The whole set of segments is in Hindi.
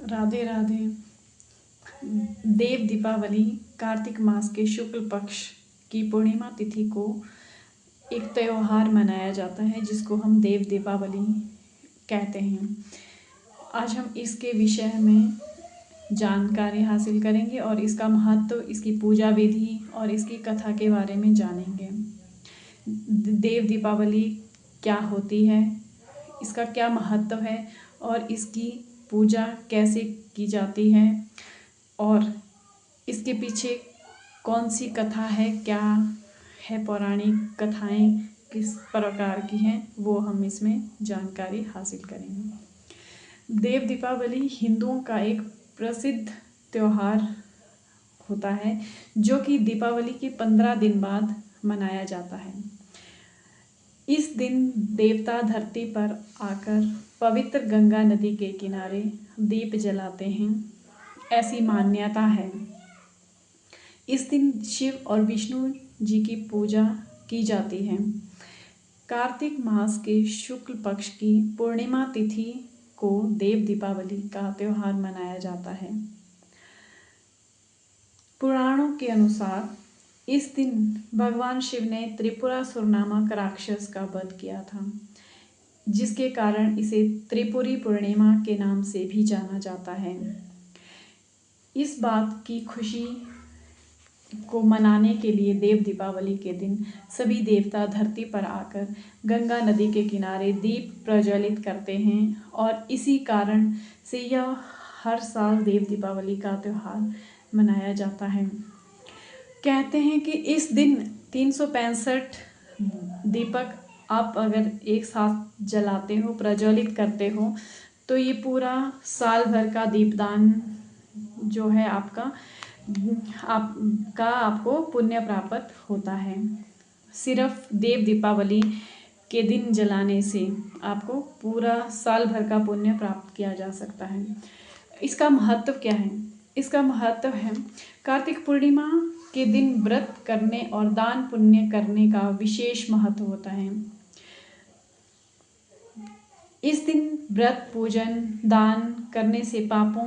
राधे राधे। देव दीपावली कार्तिक मास के शुक्ल पक्ष की पूर्णिमा तिथि को एक त्यौहार मनाया जाता है जिसको हम देव दीपावली कहते हैं। आज हम इसके विषय में जानकारी हासिल करेंगे और इसका महत्व, इसकी पूजा विधि और इसकी कथा के बारे में जानेंगे। देव दीपावली क्या होती है, इसका क्या महत्व है और इसकी पूजा कैसे की जाती है और इसके पीछे कौन सी कथा है, क्या है, पौराणिक कथाएं किस प्रकार की हैं, वो हम इसमें जानकारी हासिल करेंगे। देव दीपावली हिंदुओं का एक प्रसिद्ध त्यौहार होता है जो कि दीपावली के 15 दिन बाद मनाया जाता है। इस दिन देवता धरती पर आकर पवित्र गंगा नदी के किनारे दीप जलाते हैं, ऐसी मान्यता है। इस दिन शिव और विष्णु जी की पूजा की जाती है। कार्तिक मास के शुक्ल पक्ष की पूर्णिमा तिथि को देव दीपावली का त्यौहार मनाया जाता है। पुराणों के अनुसार इस दिन भगवान शिव ने त्रिपुरासुर नामक राक्षस का वध किया था, जिसके कारण इसे त्रिपुरी पूर्णिमा के नाम से भी जाना जाता है। इस बात की खुशी को मनाने के लिए देव दीपावली के दिन सभी देवता धरती पर आकर गंगा नदी के किनारे दीप प्रज्वलित करते हैं और इसी कारण से यह हर साल देव दीपावली का त्यौहार मनाया जाता है। कहते हैं कि इस दिन 365 दीपक आप अगर एक साथ जलाते हो, प्रज्वलित करते हो, तो ये पूरा साल भर का दीपदान जो है आपको पुण्य प्राप्त होता है। सिर्फ देव दीपावली के दिन जलाने से आपको पूरा साल भर का पुण्य प्राप्त किया जा सकता है। इसका महत्व क्या है? इसका महत्व है कार्तिक पूर्णिमा के दिन व्रत करने और दान पुण्य करने का विशेष महत्व होता है। इस दिन व्रत, पूजन, दान करने से पापों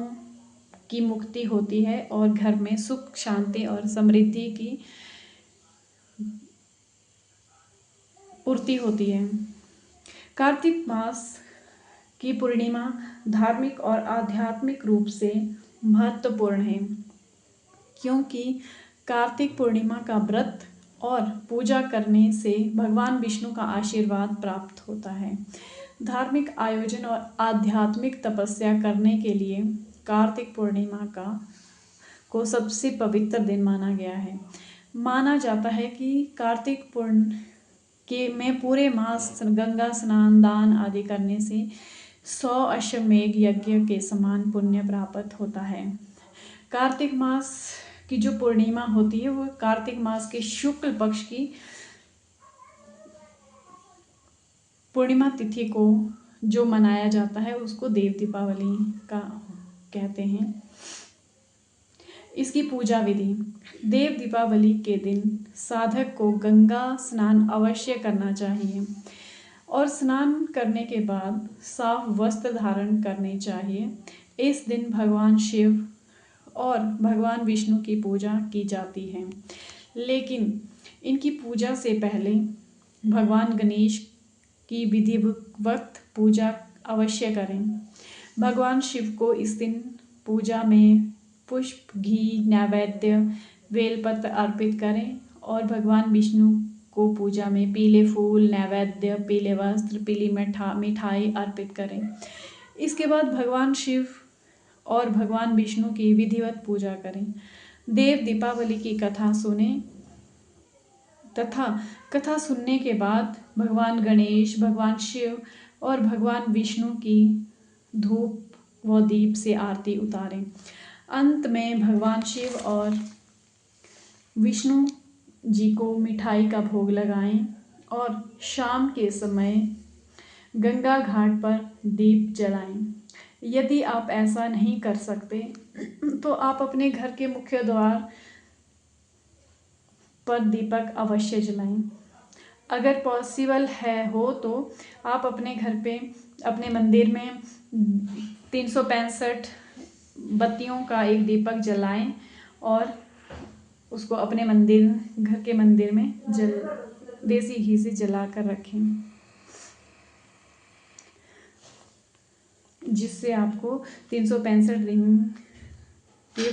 की मुक्ति होती है और घर में सुख, शांति और समृद्धि की पूर्ति होती है। कार्तिक मास की पूर्णिमा धार्मिक और आध्यात्मिक रूप से महत्वपूर्ण है, क्योंकि कार्तिक पूर्णिमा का व्रत और पूजा करने से भगवान विष्णु का आशीर्वाद प्राप्त होता है। धार्मिक आयोजन और आध्यात्मिक तपस्या करने के लिए कार्तिक पूर्णिमा को सबसे पवित्र दिन माना गया है। माना जाता है कि कार्तिक में पूरे मास गंगा स्नान, दान आदि करने से 100 अश्वमेघ यज्ञ के समान पुण्य प्राप्त होता है। कार्तिक मास की जो पूर्णिमा होती है वो कार्तिक मास के शुक्ल पक्ष की पूर्णिमा तिथि को जो मनाया जाता है उसको देव दीपावली का कहते हैं। इसकी पूजा विधि: देव दीपावली के दिन साधक को गंगा स्नान अवश्य करना चाहिए और स्नान करने के बाद साफ वस्त्र धारण करने चाहिए। इस दिन भगवान शिव और भगवान विष्णु की पूजा की जाती है, लेकिन इनकी पूजा से पहले भगवान गणेश की विधिवत पूजा अवश्य करें। भगवान शिव को इस दिन पूजा में पुष्प, घी, नैवेद्य, बेलपत्र अर्पित करें और भगवान विष्णु को पूजा में पीले फूल, नैवेद्य, पीले वस्त्र, पीली मिठाई अर्पित करें। इसके बाद भगवान शिव और भगवान विष्णु की विधिवत पूजा करें। देव दीपावली की कथा सुने तथा कथा सुनने के बाद भगवान गणेश, भगवान शिव और भगवान विष्णु की धूप व दीप से आरती उतारें। अंत में भगवान शिव और विष्णु जी को मिठाई का भोग लगाएं और शाम के समय गंगा घाट पर दीप जलाएं। यदि आप ऐसा नहीं कर सकते तो आप अपने घर के मुख्य द्वार पर दीपक अवश्य जलाएं। अगर पॉसिबल हो तो आप अपने घर पे, अपने मंदिर में 365 बत्तियों का एक दीपक जलाएं और उसको अपने घर के मंदिर में देसी घी से जला कर रखें, जिससे आपको 365 दिन के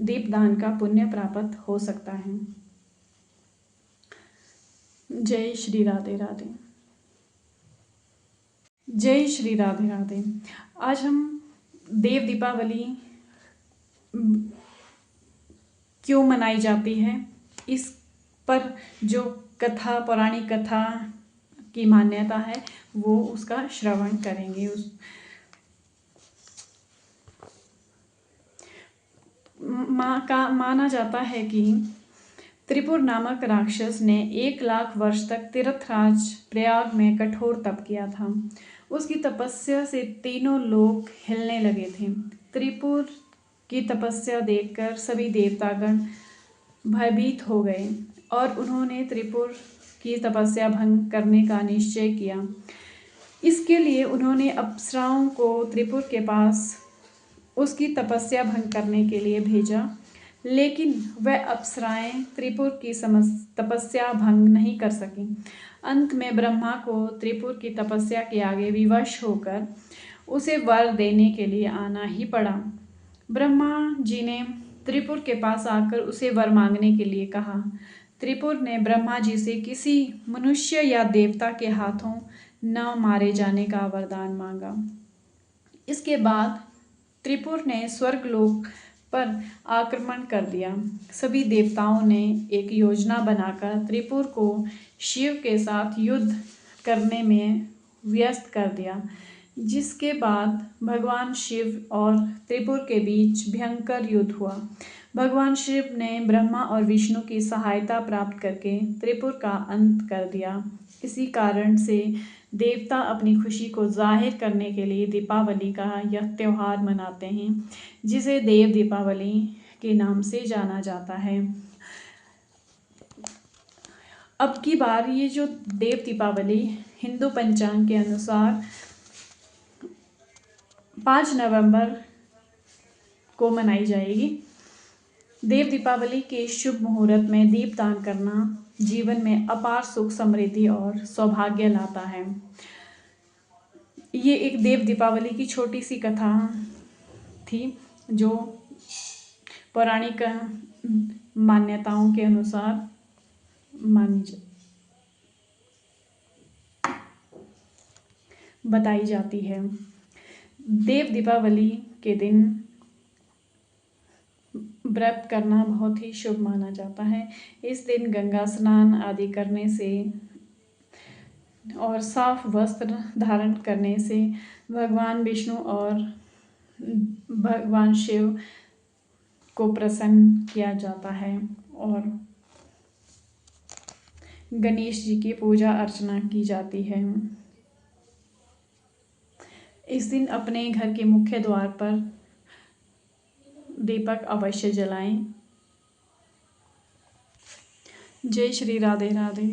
दीपदान का पुण्य प्राप्त हो सकता है। जय श्री राधे राधे। जय श्री राधे राधे। आज हम देव दीपावली क्यों मनाई जाती है, इस पर जो कथा, पौराणिक कथा की मान्यता है वो उसका श्रवण करेंगे। माना जाता है कि त्रिपुर नामक राक्षस ने 1 लाख वर्ष तक तीर्थराज प्रयाग में कठोर तप किया था। उसकी तपस्या से तीनों लोक हिलने लगे थे। त्रिपुर की तपस्या देखकर सभी देवतागण भयभीत हो गए और उन्होंने त्रिपुर की तपस्या भंग करने का निश्चय किया। इसके लिए उन्होंने अप्सराओं को त्रिपुर के पास उसकी तपस्या भंग करने के लिए भेजा, लेकिन वह अप्सराएं त्रिपुर की तपस्या भंग नहीं कर सकीं। अंत में ब्रह्मा को त्रिपुर की तपस्या के आगे विवश होकर उसे वर देने के लिए आना ही पड़ा। ब्रह्मा जी ने त्रिपुर के पास आकर उसे वर मांगने के लिए कहा। त्रिपुर ने ब्रह्मा जी से किसी मनुष्य या देवता के हाथों न मारे जाने का वरदान मांगा। इसके बाद त्रिपुर ने स्वर्गलोक पर आक्रमण कर दिया। सभी देवताओं ने एक योजना बनाकर त्रिपुर को शिव के साथ युद्ध करने में व्यस्त कर दिया, जिसके बाद भगवान शिव और त्रिपुर के बीच भयंकर युद्ध हुआ। भगवान शिव ने ब्रह्मा और विष्णु की सहायता प्राप्त करके त्रिपुर का अंत कर दिया। इसी कारण से देवता अपनी खुशी को जाहिर करने के लिए दीपावली का यह त्यौहार मनाते हैं, जिसे देव दीपावली के नाम से जाना जाता है। अब की बार ये जो देव दीपावली हिंदू पंचांग के अनुसार 5 नवंबर को मनाई जाएगी। देव दीपावली के शुभ मुहूर्त में दीपदान करना जीवन में अपार सुख, समृद्धि और सौभाग्य लाता है। ये एक देव दीपावली की छोटी सी कथा थी जो पौराणिक मान्यताओं के अनुसार बताई जाती है। देव दीपावली के दिन व्रत करना बहुत ही शुभ माना जाता है। इस दिन गंगा स्नान आदि करने से और साफ वस्त्र धारण करने से भगवान विष्णु और भगवान शिव को प्रसन्न किया जाता है और गणेश जी की पूजा अर्चना की जाती है। इस दिन अपने घर के मुख्य द्वार पर दीपक अवश्य जलाएं। जय श्री राधे राधे।